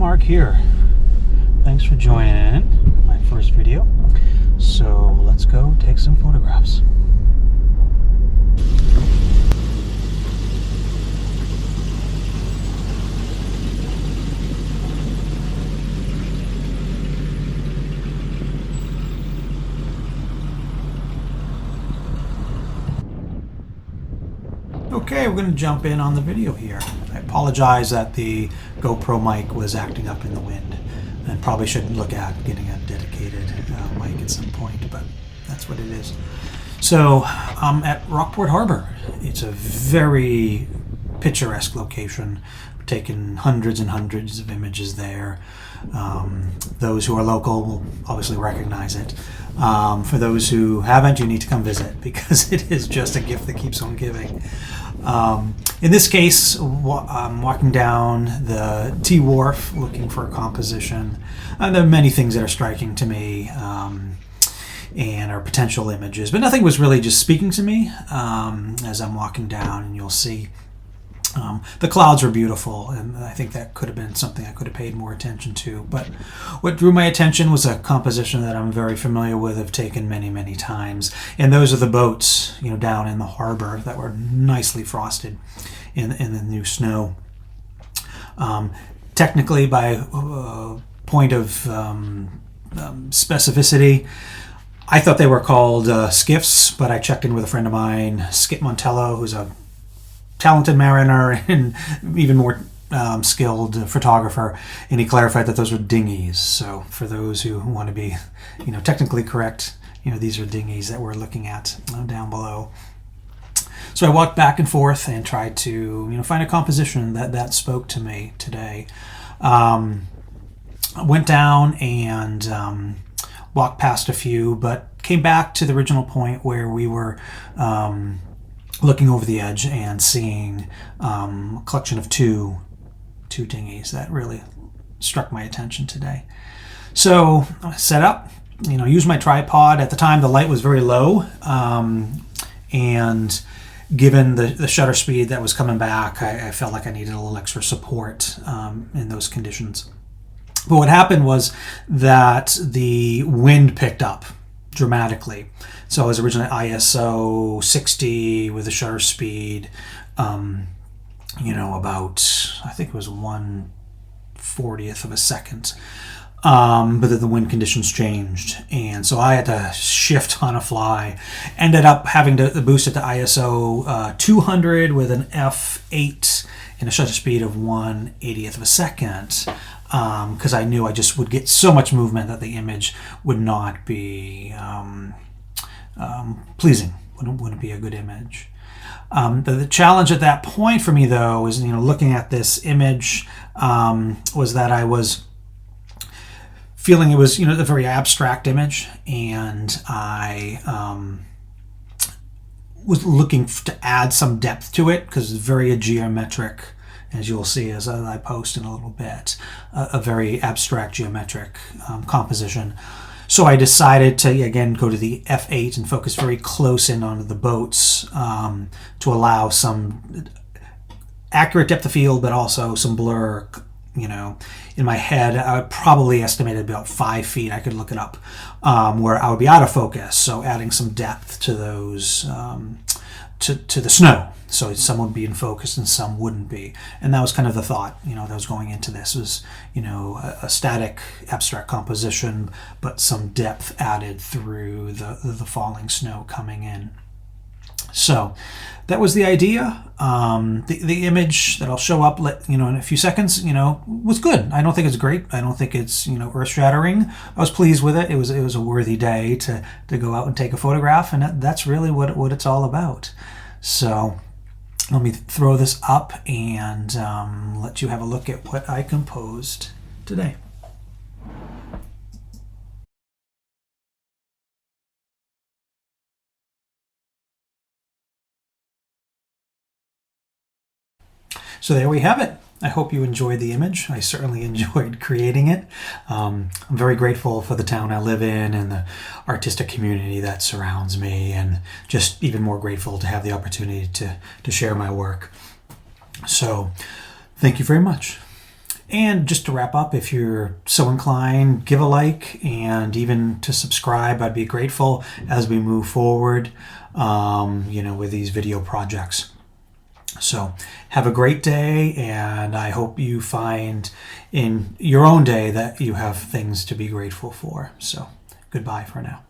Mark here. Thanks for joining in my first video. So let's go take some photographs. Okay, we're going to jump in on the video here. I apologize that the GoPro mic was acting up in the wind, and probably should look at getting a dedicated mic at some point, but that's what it is. So I'm at Rockport Harbor. It's a very picturesque location. We've taken hundreds and hundreds of images there. Those who are local will obviously recognize it. For those who haven't, you need to come visit because it is just a gift that keeps on giving. In this case, I'm walking down the T-Wharf looking for a composition. There are many things that are striking to me and are potential images, but nothing was really just speaking to me as I'm walking down, and you'll see the clouds were beautiful, and I think that could have been something I could have paid more attention to. But what drew my attention was a composition that I'm very familiar with, have taken many, many times, and those are the boats, down in the harbor that were nicely frosted in the new snow. Technically, by point of specificity, I thought they were called skiffs, but I checked in with a friend of mine, Skip Montello, who's a talented mariner and even more skilled photographer, and he clarified that those were dinghies. So for those who want to be, technically correct, these are dinghies that we're looking at down below. So I walked back and forth and tried to, find a composition that spoke to me today. I went down and walked past a few, but came back to the original point where we were looking over the edge and seeing a collection of two dinghies that really struck my attention today. So I set up, used my tripod. At the time, the light was very low, and given the shutter speed that was coming back, I felt like I needed a little extra support in those conditions. But what happened was that the wind picked up dramatically. So I was originally ISO 60 with a shutter speed, about, I think it was 1/40th of a second. But then the wind conditions changed, and so I had to shift on a fly. Ended up having to boost it to ISO 200 with an f8 and a shutter speed of 1/80th of a second, because I knew I just would get so much movement that the image would not be pleasing. Wouldn't be a good image. The challenge at that point for me, though, is looking at this image, was that I was feeling it was a very abstract image, and I was looking to add some depth to it because it's very geometric, as you'll see as I post in a little bit, a very abstract geometric composition. So I decided to, again, go to the f8 and focus very close in onto the boats to allow some accurate depth of field, but also some blur. In my head, I would probably estimated about 5 feet. I could look it up, where I would be out of focus. So adding some depth to those, to the snow. So some would be in focus and some wouldn't be. And that was kind of the thought, that was going into this was, a static abstract composition, but some depth added through the falling snow coming in. So that was the idea. The image that I'll show up, in a few seconds, was good. I don't think it's great. I don't think it's, earth-shattering. I was pleased with it. It was a worthy day to go out and take a photograph, and that's really what it's all about. So let me throw this up and let you have a look at what I composed today. So there we have it. I hope you enjoyed the image. I certainly enjoyed creating it. I'm very grateful for the town I live in and the artistic community that surrounds me, and just even more grateful to have the opportunity to share my work. So thank you very much. And just to wrap up, if you're so inclined, give a like, and even to subscribe. I'd be grateful as we move forward, with these video projects. So have a great day, and I hope you find in your own day that you have things to be grateful for. So goodbye for now.